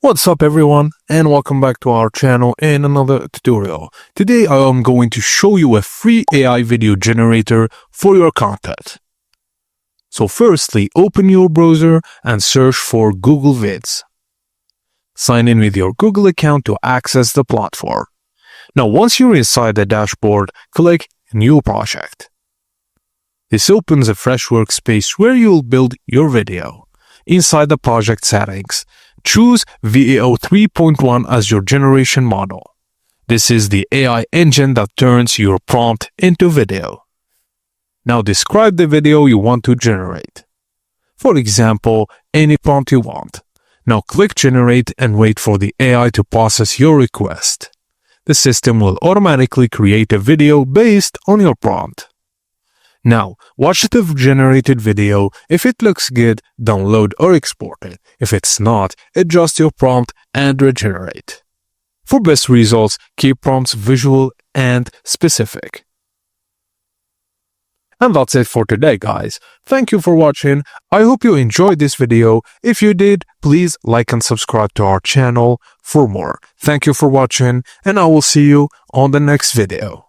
What's up everyone, and welcome back to our channel in another tutorial. Today I am going to show you a free AI video generator for your content. So firstly, open your browser and search for Google Vids. Sign in with your Google account to access the platform. Now once you're inside the dashboard, click New Project. This opens a fresh workspace where you'll build your video. Inside the project settings, choose Veo 3.1 as your generation model. This is the AI engine that turns your prompt into video. Now describe the video you want to generate. For example, any prompt you want. Now click Generate and wait for the AI to process your request. The system will automatically create a video based on your prompt. Now, watch the generated video. If it looks good, download or export it. If it's not, adjust your prompt and regenerate. For best results, keep prompts visual and specific. And that's it for today, guys. Thank you for watching. I hope you enjoyed this video. If you did, please like and subscribe to our channel for more. Thank you for watching, and I will see you on the next video.